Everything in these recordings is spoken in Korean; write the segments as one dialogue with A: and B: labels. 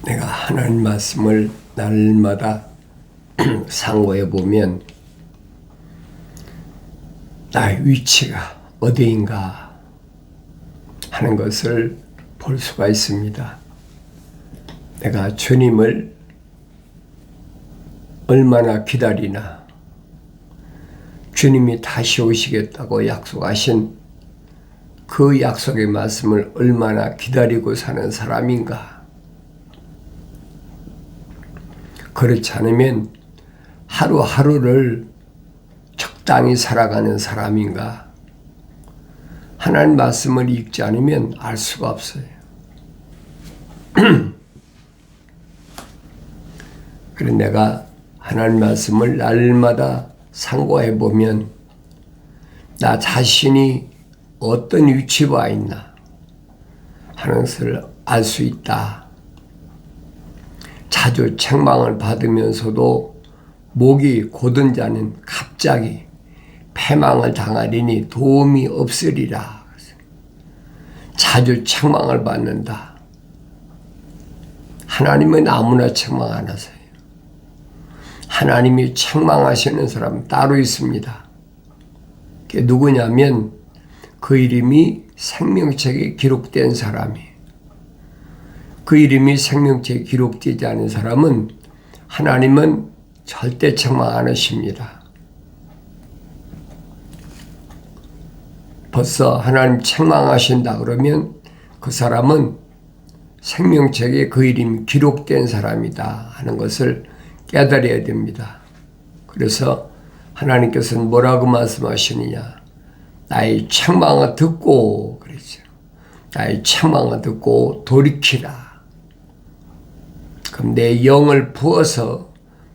A: 내가 하나님 말씀을 날마다 상고해 보면 나의 위치가 어디인가 하는 것을 볼 수가 있습니다. 내가 주님을 얼마나 기다리나, 주님이 다시 오시겠다고 약속하신 그 약속의 말씀을 얼마나 기다리고 사는 사람인가. 그렇지 않으면 하루하루를 적당히 살아가는 사람인가. 하나님 말씀을 읽지 않으면 알 수가 없어요. 그래서 내가 하나님 말씀을 날마다 상고해 보면 나 자신이 어떤 위치에 와 있나 하는 것을 알 수 있다. 자주 책망을 받으면서도 목이 곧은 자는 갑자기 패망을 당하리니 도움이 없으리라. 자주 책망을 받는다. 하나님은 아무나 책망 안 하세요. 하나님이 책망하시는 사람 따로 있습니다. 그게 누구냐면 그 이름이 생명책에 기록된 사람이에요. 그 이름이 생명책에 기록되지 않은 사람은 하나님은 절대 책망 안 하십니다. 벌써 하나님 책망하신다 그러면 그 사람은 생명책에 그 이름이 기록된 사람이다 하는 것을 깨달아야 됩니다. 그래서 하나님께서는 뭐라고 말씀하시느냐. 나의 책망을 듣고 그랬죠. 나의 책망을 듣고 돌이키라. 그럼 내 영을 부어서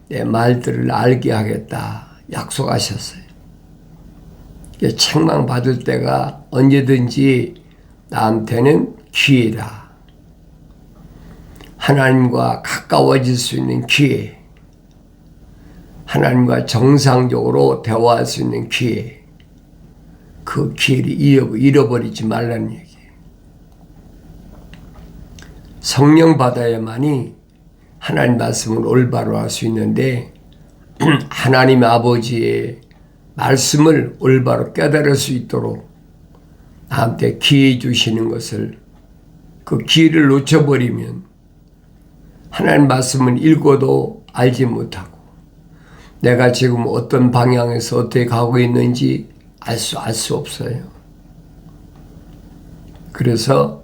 A: 내 말들을 알게 하겠다 약속하셨어요. 책망 받을 때가 언제든지 나한테는 기회다. 하나님과 가까워질 수 있는 기회. 하나님과 정상적으로 대화할 수 있는 기회. 그 기회를 잃어버리지 말라는 얘기예요. 성령 받아야만이 하나님 말씀을 올바로 할 수 있는데 하나님 아버지의 말씀을 올바로 깨달을 수 있도록 나한테 기회 주시는 것을, 그 기회를 놓쳐버리면 하나님 말씀을 읽어도 알지 못하고 내가 지금 어떤 방향에서 어떻게 가고 있는지 알 수 없어요. 그래서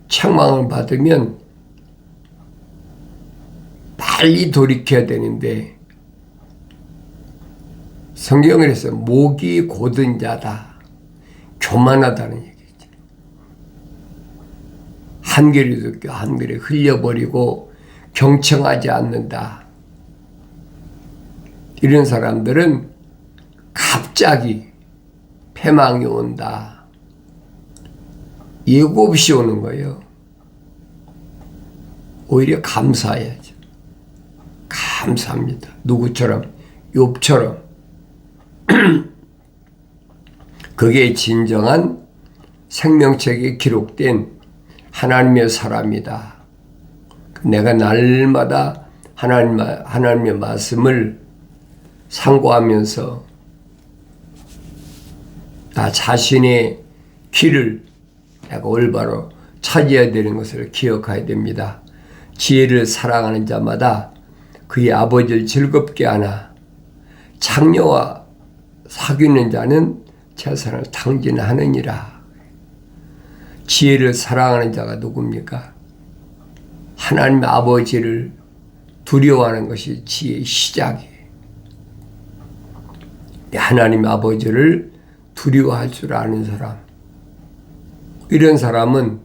A: 책망을 받으면 빨리 돌이켜야 되는데 성경을 해서 목이 곧은 자다. 교만하다는 얘기죠. 한결이 듣고 한결이 흘려버리고 경청하지 않는다. 이런 사람들은 갑자기 패망이 온다. 예고 없이 오는 거예요. 오히려 감사해야죠. 감사합니다. 누구처럼? 욥처럼. 그게 진정한 생명책에 기록된 하나님의 사람이다. 내가 날마다 하나님의 말씀을 상고하면서 나 자신의 길을 내가 올바로 찾아야 되는 것을 기억해야 됩니다. 지혜를 사랑하는 자마다 그의 아버지를 즐겁게 하나 창녀와 사귀는 자는 재산을 탕진하느니라. 지혜를 사랑하는 자가 누굽니까? 하나님 아버지를 두려워하는 것이 지혜의 시작이에요. 하나님 아버지를 두려워할 줄 아는 사람, 이런 사람은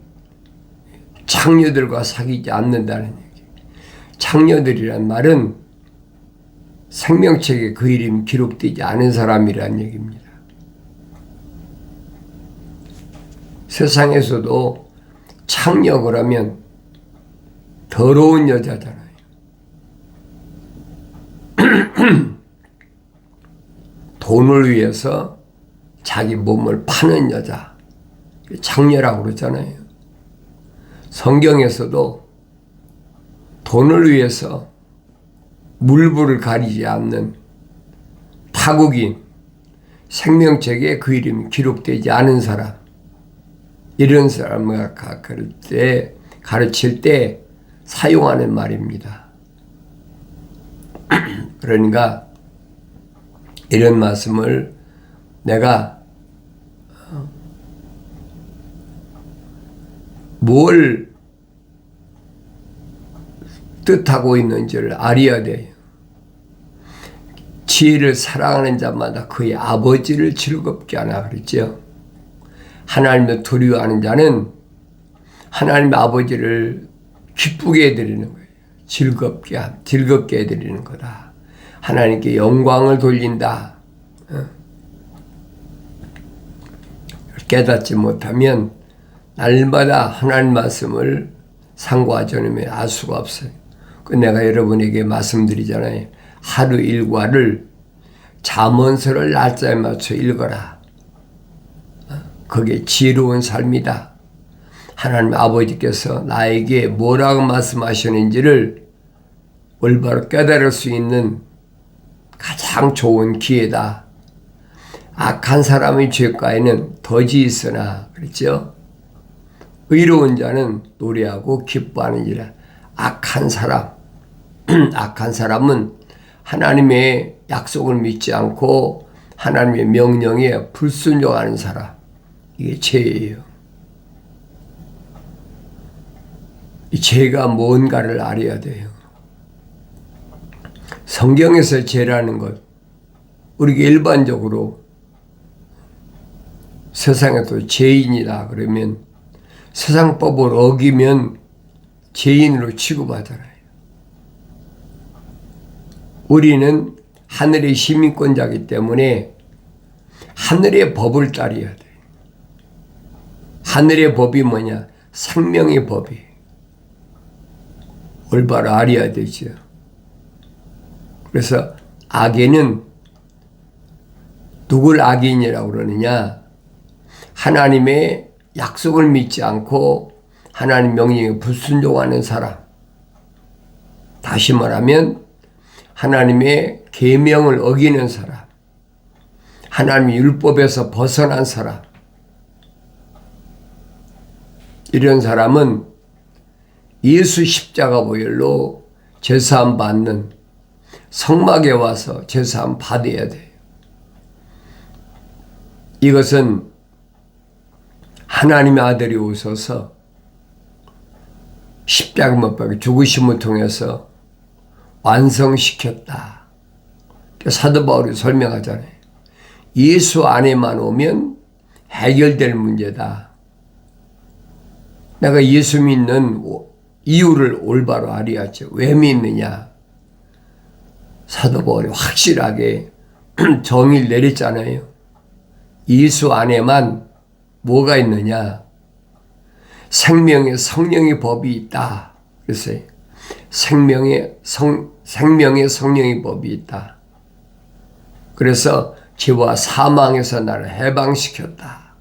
A: 창녀들과 사귀지 않는다는 얘기예요. 창녀들이란 말은 생명책에 그 이름이 기록되지 않은 사람이라는 얘기입니다. 세상에서도 창녀 그러면 더러운 여자잖아요. 돈을 위해서 자기 몸을 파는 여자, 창녀라고 그러잖아요. 성경에서도 돈을 위해서 물불을 가리지 않는 타국인, 생명책에 그 이름이 기록되지 않은 사람, 이런 사람을 가르칠 때 사용하는 말입니다. 그러니까 이런 말씀을 내가 뭘 뜻하고 있는지를 알아야 돼요. 지혜를 사랑하는 자마다 그의 아버지를 즐겁게 하나 그랬죠. 하나님을 두려워하는 자는 하나님의 아버지를 기쁘게 해드리는 거예요. 즐겁게 해드리는 거다. 하나님께 영광을 돌린다. 깨닫지 못하면 날마다 하나님 말씀을 상과 전음에 알 수가 없어요. 내가 여러분에게 말씀드리잖아요. 하루 일과를 잠언서를 날짜에 맞춰 읽어라. 그게 지혜로운 삶이다. 하나님 아버지께서 나에게 뭐라고 말씀하시는지를 올바로 깨달을 수 있는 가장 좋은 기회다. 악한 사람의 죄가에는 덫이 있으나 그랬죠. 의로운 자는 노래하고 기뻐하느니라. 악한 사람은 하나님의 약속을 믿지 않고 하나님의 명령에 불순종하는 사람, 이게 죄예요. 이 죄가 뭔가를 알아야 돼요. 성경에서 죄라는 것, 우리가 일반적으로 세상에도 죄인이다 그러면 세상법을 어기면 죄인으로 취급하잖아요. 우리는 하늘의 시민권자이기 때문에 하늘의 법을 따라야 돼. 하늘의 법이 뭐냐? 생명의 법이. 올바로 알아야 되죠. 그래서 악인은 누굴 악인이라고 그러느냐? 하나님의 약속을 믿지 않고 하나님 명령에 불순종하는 사람. 다시 말하면 하나님의 계명을 어기는 사람. 하나님의 율법에서 벗어난 사람. 이런 사람은 예수 십자가 보혈로 제사함 받는 성막에 와서 제사함 받아야 돼요. 이것은 하나님의 아들이 오셔서 십자가 못 박혀 죽으심을 통해서 완성시켰다. 사도 바울이 설명하잖아요. 예수 안에만 오면 해결될 문제다. 내가 예수 믿는 이유를 올바로 알아야죠. 왜 믿느냐? 사도 바울이 확실하게 정의를 내렸잖아요. 예수 안에만 뭐가 있느냐? 생명의 성령의 법이 있다. 그랬어요. 생명의 성령의 법이 있다. 그래서 죄와 사망에서 나를 해방시켰다.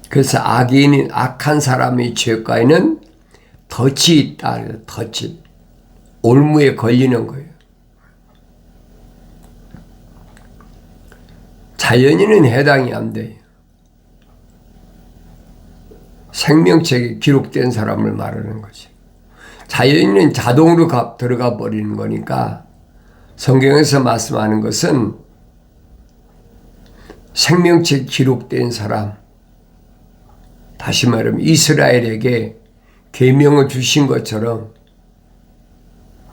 A: 그래서 악한 사람의 죄가에는 덫이 있다. 덫이. 올무에 걸리는 거예요. 자연인은 해당이 안 돼요. 생명책에 기록된 사람을 말하는 거지. 자연인은 자동으로 들어가 버리는 거니까 성경에서 말씀하는 것은 생명책에 기록된 사람, 다시 말하면 이스라엘에게 계명을 주신 것처럼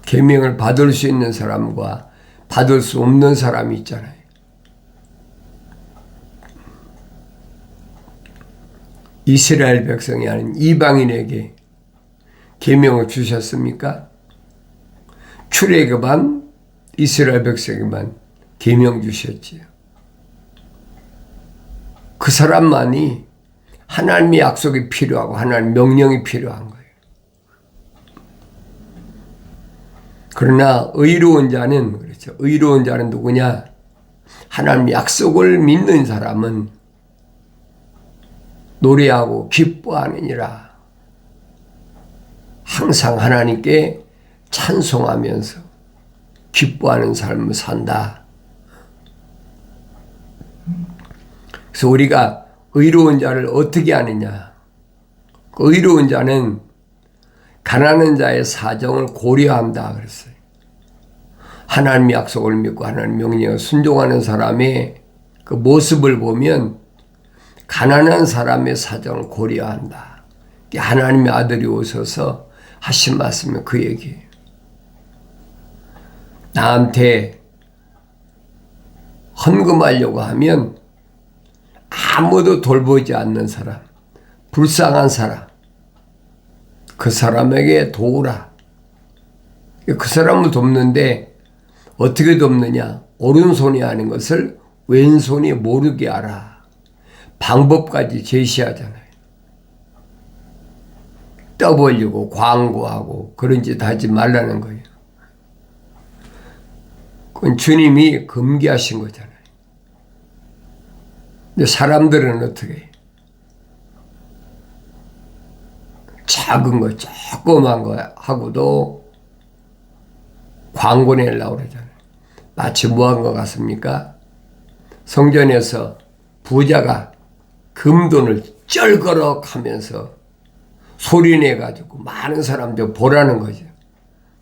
A: 계명을 받을 수 있는 사람과 받을 수 없는 사람이 있잖아요. 이스라엘 백성이 아닌 이방인에게 계명을 주셨습니까? 출애굽한 이스라엘 백성에만 계명 주셨지요. 그 사람만이 하나님의 약속이 필요하고 하나님의 명령이 필요한 거예요. 그러나 의로운 자는 그렇죠. 의로운 자는 누구냐? 하나님의 약속을 믿는 사람은 노래하고 기뻐하느니라. 항상 하나님께 찬송하면서 기뻐하는 삶을 산다. 그래서 우리가 의로운 자를 어떻게 하느냐? 그 의로운 자는 가난한 자의 사정을 고려한다 그랬어요. 하나님의 약속을 믿고 하나님 명령에 순종하는 사람의 그 모습을 보면 가난한 사람의 사정을 고려한다. 하나님의 아들이 오셔서 하신 말씀은 그 얘기예요. 나한테 헌금하려고 하면 아무도 돌보지 않는 사람, 불쌍한 사람, 그 사람에게 도우라. 그 사람을 돕는데 어떻게 돕느냐? 오른손이 하는 것을 왼손이 모르게 하라. 방법까지 제시하잖아요. 떠벌리고 광고하고 그런 짓 하지 말라는 거예요. 그건 주님이 금기하신 거잖아요. 근데 사람들은 어떻게 해요? 작은 거, 조그만 거 하고도 광고 내려고 그러잖아요. 마치 뭐한 것 같습니까? 성전에서 부자가 금돈을 쩔거럭 하면서 소리내가지고 많은 사람들 보라는 거죠.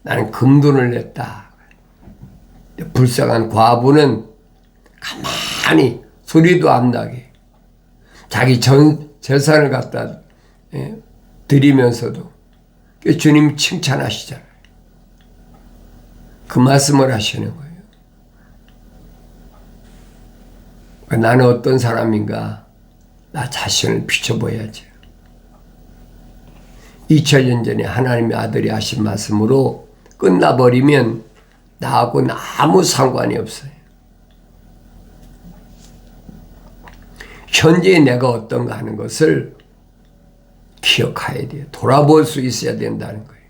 A: 나는 금돈을 냈다. 불쌍한 과부는 가만히 소리도 안 나게 자기 재산을 갖다 드리면서도 주님 칭찬하시잖아요. 그 말씀을 하시는 거예요. 나는 어떤 사람인가? 나 자신을 비춰봐야지. 2000년 전에 하나님의 아들이 하신 말씀으로 끝나버리면 나하고는 아무 상관이 없어요. 현재 내가 어떤가 하는 것을 기억해야 돼요. 돌아볼 수 있어야 된다는 거예요.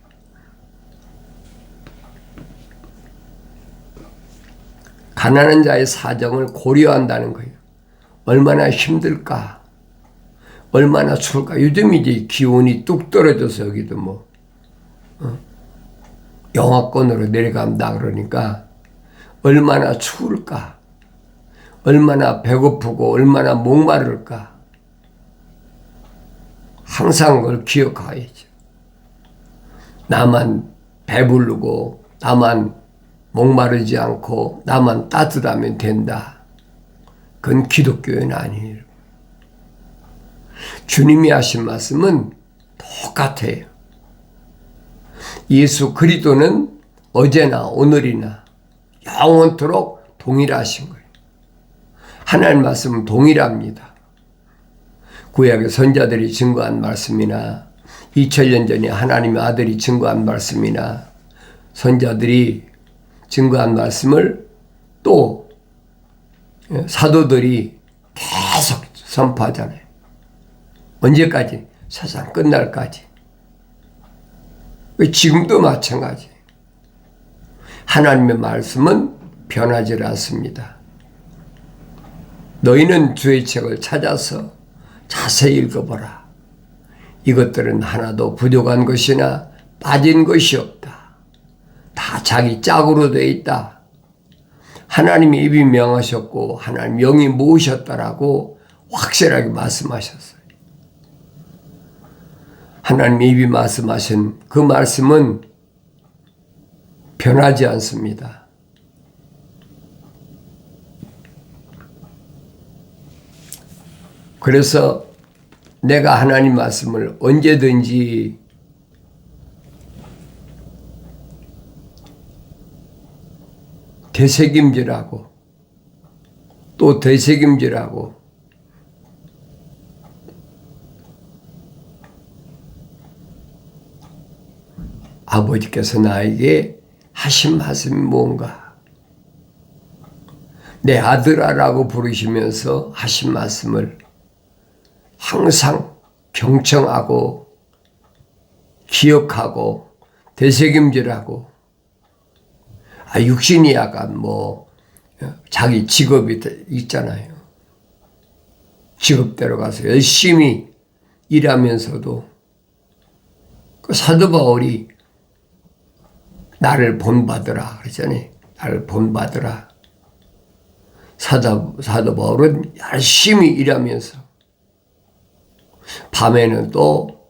A: 가난한 자의 사정을 고려한다는 거예요. 얼마나 힘들까? 얼마나 추울까? 요즘 이제 기온이 뚝 떨어져서 여기도 뭐 영하권으로 내려간다 그러니까 얼마나 추울까? 얼마나 배고프고 얼마나 목마를까? 항상 그걸 기억해야죠. 나만 배부르고 나만 목마르지 않고 나만 따뜻하면 된다. 그건 기독교는 아니에요. 주님이 하신 말씀은 똑같아요. 예수 그리스도는 어제나 오늘이나 영원토록 동일하신 거예요. 하나님 말씀은 동일합니다. 구약의 선자들이 증거한 말씀이나 2000년 전에 하나님의 아들이 증거한 말씀이나 선자들이 증거한 말씀을 또 사도들이 계속 선포하잖아요. 언제까지? 세상 끝날까지. 지금도 마찬가지. 하나님의 말씀은 변하지 않습니다. 너희는 주의 책을 찾아서 자세히 읽어보라. 이것들은 하나도 부족한 것이나 빠진 것이 없다. 다 자기 짝으로 되어 있다. 하나님의 입이 명하셨고 하나님 영이 모으셨다라고 확실하게 말씀하셨어요. 하나님의 입이 말씀하신 그 말씀은 변하지 않습니다. 그래서 내가 하나님 말씀을 언제든지 되새김질하고 또 되새김질하고 아버지께서 나에게 하신 말씀이 뭔가? 내 아들아라고 부르시면서 하신 말씀을 항상 경청하고 기억하고 되새김질하고 육신이 약간 뭐 자기 직업이 있잖아요. 직업대로 가서 열심히 일하면서도 그 사도 바울이 나를 본받으라 그러잖아요. 나를 본받으라. 사도 바울은 열심히 일하면서 밤에는 또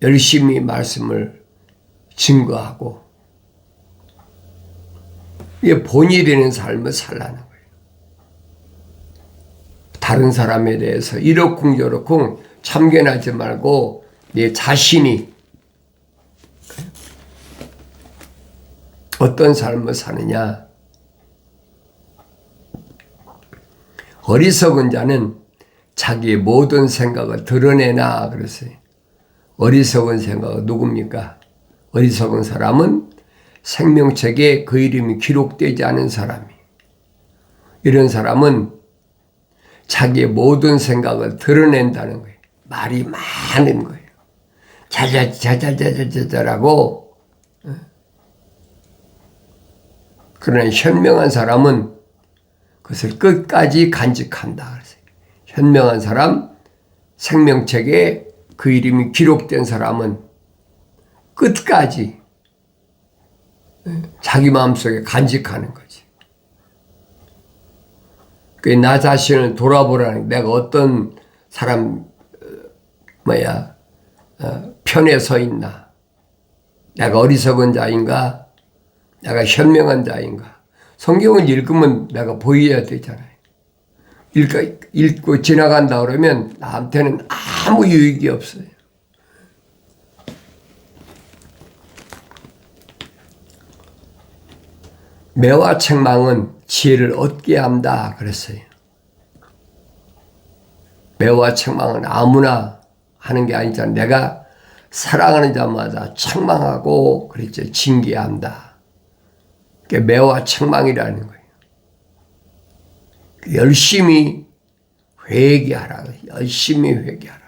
A: 열심히 말씀을 증거하고 이게 본이 되는 삶을 살라는 거예요. 다른 사람에 대해서 이러쿵저러쿵 참견하지 말고 내 자신이 어떤 삶을 사느냐. 어리석은 자는 자기의 모든 생각을 드러내나 그랬어요. 어리석은 생각은 누굽니까? 어리석은 사람은 생명책에 그 이름이 기록되지 않은 사람이. 이런 사람은 자기의 모든 생각을 드러낸다는 거예요. 말이 많은 거예요. 자자자자자자자라고. 그러나 현명한 사람은 그것을 끝까지 간직한다. 그랬어요. 현명한 사람, 생명책에 그 이름이 기록된 사람은 끝까지 자기 마음속에 간직하는 거지. 나 자신을 돌아보라는, 내가 어떤 사람 편에 서 있나, 내가 어리석은 자인가, 내가 현명한 자인가. 성경을 읽으면 내가 보여야 되잖아요. 읽고 지나간다 그러면 나한테는 아무 유익이 없어요. 매와 책망은 지혜를 얻게 한다 그랬어요. 매와 책망은 아무나 하는 게 아니잖아. 내가 사랑하는 자마다 책망하고 그랬죠. 징계한다. 그게 매와 책망이라는 거예요. 열심히 회개하라. 열심히 회개하라.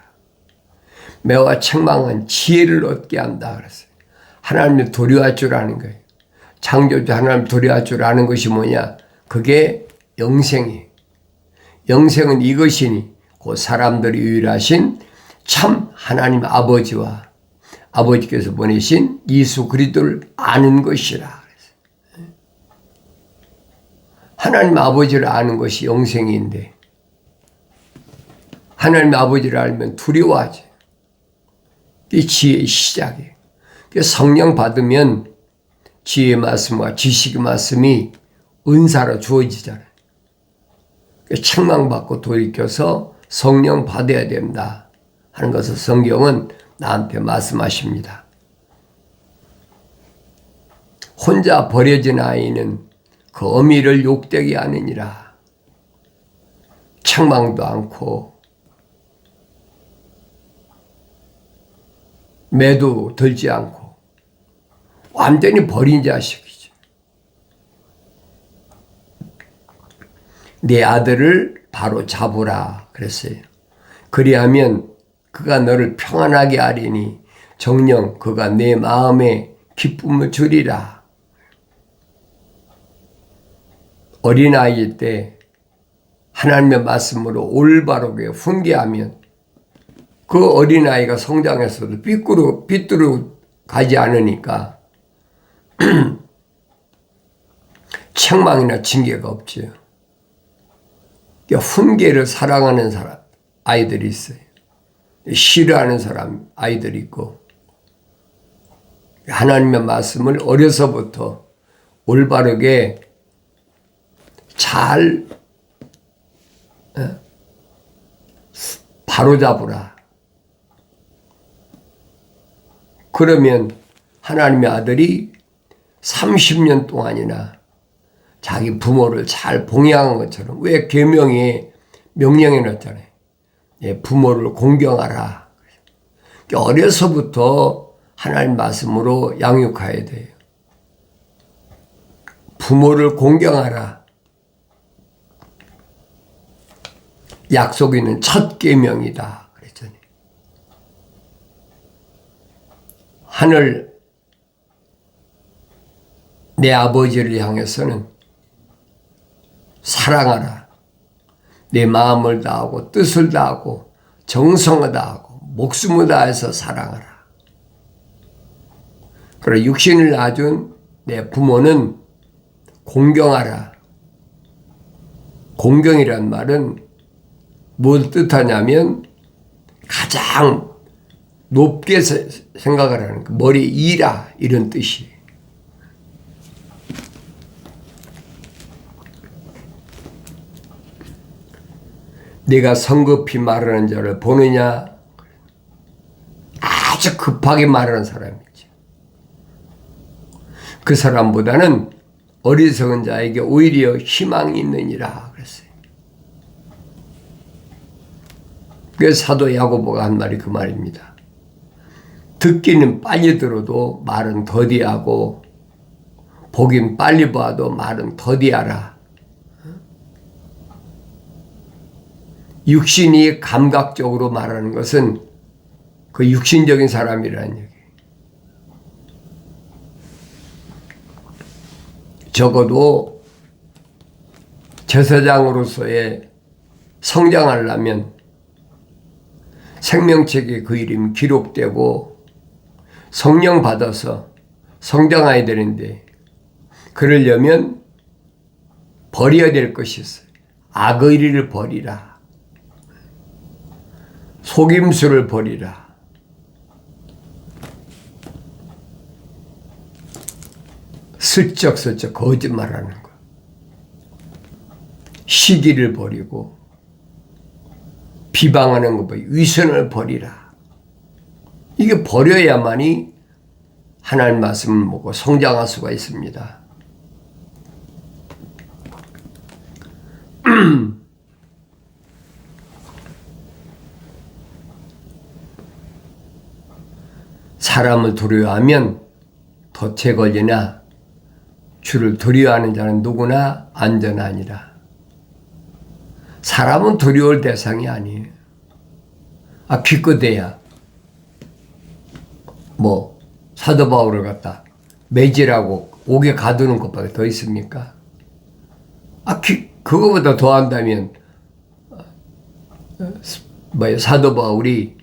A: 매와 책망은 지혜를 얻게 한다 그랬어요. 하나님을 두려워할 줄 아는 거예요. 창조주 하나님을 두려워할 줄 아는 것이 뭐냐? 그게 영생이에요. 영생은 이것이니 그 사람들이 유일하신 참 하나님 아버지와 아버지께서 보내신 예수 그리스도를 아는 것이라. 하나님 아버지를 아는 것이 영생인데 하나님 아버지를 알면 두려워하지. 이게 지혜의 시작이에요. 성령 받으면 지혜의 말씀과 지식의 말씀이 은사로 주어지잖아요. 책망받고 돌이켜서 성령 받아야 된다 하는 것을 성경은 나한테 말씀하십니다. 혼자 버려진 아이는 그 어미를 욕되게 하느니라. 책망도 않고 매도 들지 않고 완전히 버린 자식이지. 네 아들을 바로 잡으라 그랬어요. 그리하면 그가 너를 평안하게 하리니 정녕 그가 내 마음에 기쁨을 주리라. 어린아이일 때 하나님의 말씀으로 올바르게 훈계하면 그 어린아이가 성장해서도 삐뚤어 가지 않으니까 책망이나 징계가 없지요. 훈계를 사랑하는 사람, 아이들이 있어요. 싫어하는 사람, 아이들이 있고 하나님의 말씀을 어려서부터 올바르게 잘 바로잡으라. 그러면 하나님의 아들이 30년 동안이나 자기 부모를 잘 봉양한 것처럼, 왜 계명에 명령해 놨잖아요. 부모를 공경하라. 어려서부터 하나님 말씀으로 양육해야 돼요. 부모를 공경하라. 약속 있는 첫 계명이다 그랬잖아요. 하늘 내 아버지를 향해서는 사랑하라. 내 마음을 다하고 뜻을 다하고 정성을 다하고 목숨을 다해서 사랑하라. 그리고 육신을 낳아준 내 부모는 공경하라. 공경이란 말은 뭘 뜻하냐면 가장 높게 생각을 하는 거, 머리 이라 이런 뜻이에요. 네가 성급히 말하는 자를 보느냐? 아주 급하게 말하는 사람이지. 그 사람보다는 어리석은 자에게 오히려 희망이 있느니라 그랬어요. 그래서 사도 야고보가 한 말이 그 말입니다. 듣기는 빨리 들어도 말은 더디하고 보긴 빨리 봐도 말은 더디하라. 육신이 감각적으로 말하는 것은 그 육신적인 사람이라는 얘기. 적어도 제사장으로서의 성장하려면 생명책에 그 이름이 기록되고 성령 받아서 성장해야 되는데 그러려면 버려야 될 것이 있어요. 악의리를 버리라. 속임수를 버리라. 슬쩍슬쩍 거짓말하는 것. 시기를 버리고 비방하는 것, 위선을 버리라. 이게 버려야만이 하나님 말씀을 보고 성장할 수가 있습니다. 사람을 두려워하면 덫에 걸리나 주를 두려워하는 자는 누구나 안전하니라. 사람은 두려울 대상이 아니에요. 기껏해야 사도 바울을 갖다 매질하고 옥에 가두는 것밖에 더 있습니까? 그거보다 더 한다면 사도 바울이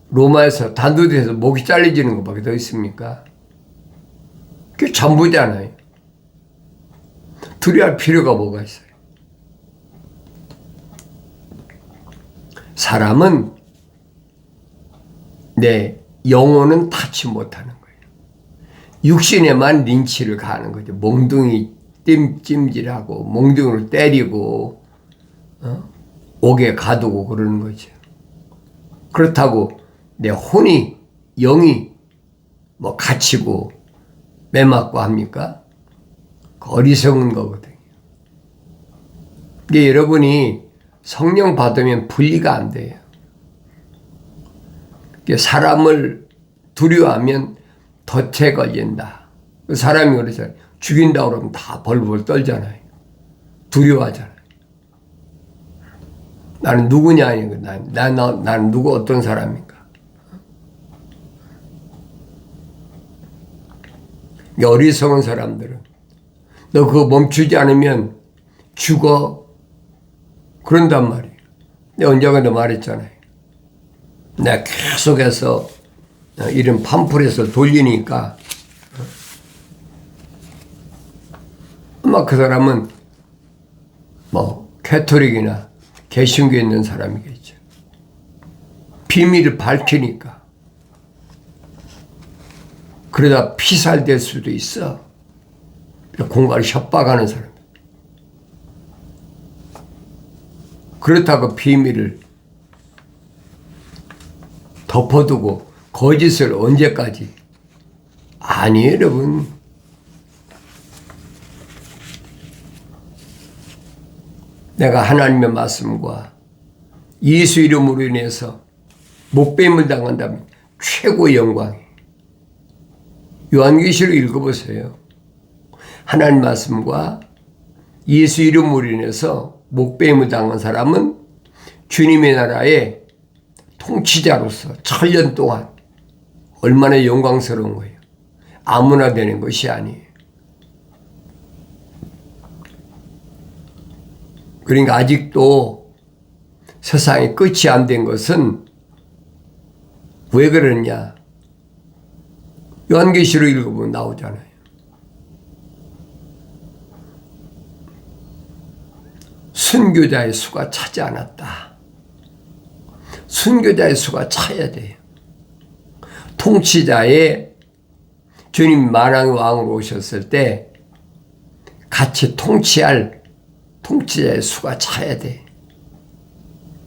A: 로마에서 단두대에서 목이 잘려지는 것밖에 더 있습니까? 그게 전부잖아요. 두려워할 필요가 뭐가 있어요? 사람은 내 영혼은 타치 못하는 거예요. 육신에만 린치를 가하는 거죠. 몽둥이 찜질하고 몽둥이를 때리고 옥에 가두고 그러는 거죠. 그렇다고 내 혼이 영이 갇히고 매맞고 합니까? 어리석은 거거든요. 이게 여러분이 성령 받으면 분리가 안 돼요. 사람을 두려워하면 덫에 걸린다. 사람이 그러잖아요. 죽인다고 그러면 다 벌벌 떨잖아요. 두려워하잖아요. 나는 누구냐? 나는 누구 어떤 사람인가? 어리석은 사람들은 너 그거 멈추지 않으면 죽어. 그런단 말이에요. 내가 언젠가도 말했잖아요. 내가 계속해서 이런 팜플렛을 돌리니까 아마 그 사람은 캐톨릭이나 개신교에 있는 사람이겠죠. 비밀을 밝히니까. 그러다 피살될 수도 있어. 공갈을 협박하는 사람. 그렇다고 비밀을 덮어두고 거짓을 언제까지? 아니에요, 여러분. 내가 하나님의 말씀과 예수 이름으로 인해서 목배임을 당한다면 최고의 영광이에요. 요한계시록 읽어보세요. 하나님 말씀과 예수 이름으로 인해서 목배임을 당한 사람은 주님의 나라의 통치자로서 1000년 동안 얼마나 영광스러운 거예요. 아무나 되는 것이 아니에요. 그러니까 아직도 세상이 끝이 안 된 것은 왜 그러냐? 요한계시록 읽어보면 나오잖아요. 순교자의 수가 차지 않았다. 순교자의 수가 차야 돼요. 통치자의 주님 만왕의 왕으로 오셨을 때 같이 통치할 통치자의 수가 차야 돼.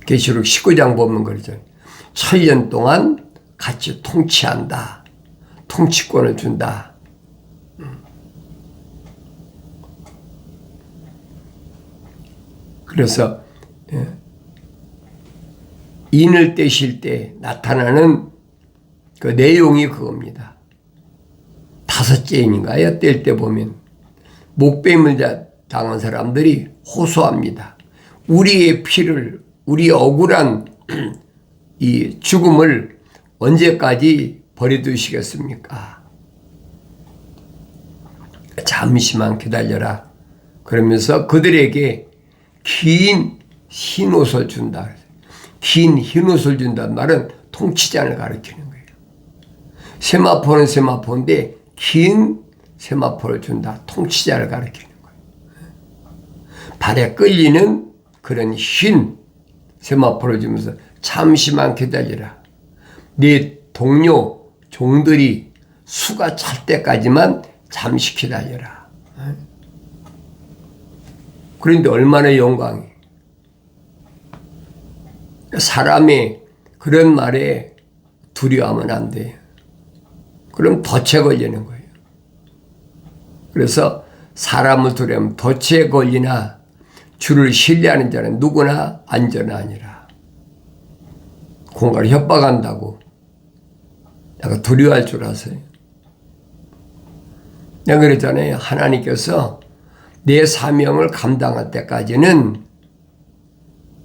A: 계시록 19장 보면 그러죠. 7년 동안 같이 통치한다. 통치권을 준다. 그래서 인을 떼실 때 나타나는 그 내용이 그겁니다. 5째 인인가요? 뗄 때 보면 목베임을 당한 사람들이 호소합니다. 우리의 피를, 우리 억울한 이 죽음을 언제까지 버려두시겠습니까? 잠시만 기다려라. 그러면서 그들에게 긴 흰옷을 준다. 긴 흰옷을 준다는 말은 통치자를 가리키는 거예요. 세마포는 세마포인데 긴 세마포를 준다. 통치자를 가리키는 거예요. 발에 끌리는 그런 흰 세마포를 주면서 잠시만 기다리라. 네 동료 종들이 수가 찰 때까지만 잠시 기다려라. 그런데 얼마나 영광이. 사람이 그런 말에 두려워하면 안 돼요. 그럼 덫에 걸리는 거예요. 그래서 사람을 두려워하면 덫에 걸리나 주를 신뢰하는 자는 누구나 안전하니라. 공간을 협박한다고 내가 두려워할 줄 아세요? 내가 그랬잖아요. 하나님께서 내 사명을 감당할 때까지는,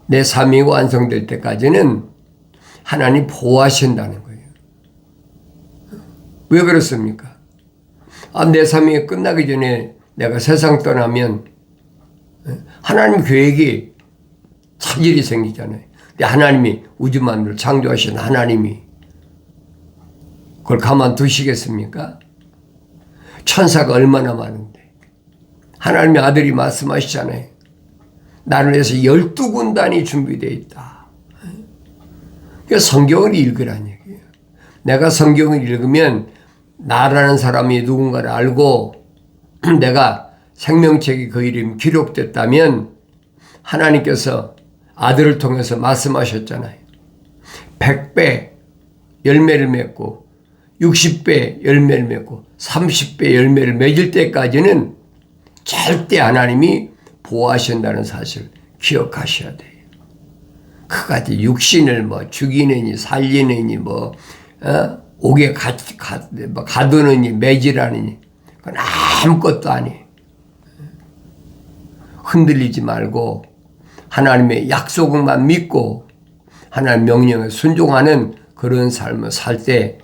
A: 내 사명이 완성될 때까지는 하나님 보호하신다는 거예요. 왜 그렇습니까? 내 사명이 끝나기 전에 내가 세상 떠나면 하나님 계획이 차질이 생기잖아요. 근데 하나님이 우주만물을 창조하신 하나님이 그걸 가만두시겠습니까? 천사가 얼마나 많은데. 하나님의 아들이 말씀하시잖아요. 나를 위해서 12군단이 준비되어 있다. 그러니까 성경을 읽으라는 얘기예요. 내가 성경을 읽으면 나라는 사람이 누군가를 알고 내가 생명책에 그 이름이 기록됐다면 하나님께서 아들을 통해서 말씀하셨잖아요. 100배 열매를 맺고 60배 열매를 맺고 30배 열매를 맺을 때까지는 절대 하나님이 보호하신다는 사실 기억하셔야 돼요. 그까지 육신을 뭐 죽이느니 살리느니 뭐 옥에 가두느니 매질하느니 그건 아무것도 아니에요. 흔들리지 말고 하나님의 약속만 믿고 하나님 명령에 순종하는 그런 삶을 살 때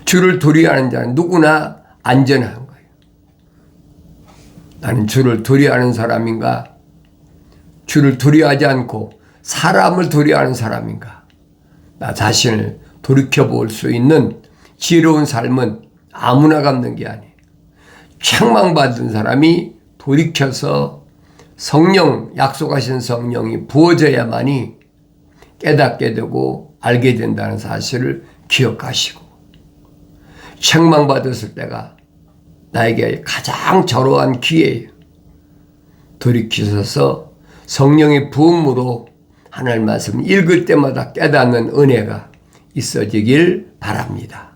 A: 주를 두려워하는 자는 누구나 안전한 거예요. 나는 주를 두려워하는 사람인가? 주를 두려워하지 않고 사람을 두려워하는 사람인가? 나 자신을 돌이켜볼 수 있는 지혜로운 삶은 아무나 갖는 게 아니에요. 책망받은 사람이 돌이켜서 성령, 약속하신 성령이 부어져야만이 깨닫게 되고 알게 된다는 사실을 기억하시고, 책망받았을 때가 나에게 가장 절호한 기회예요. 돌이키셔서 성령의 부음으로 하나님 말씀 읽을 때마다 깨닫는 은혜가 있어지길 바랍니다.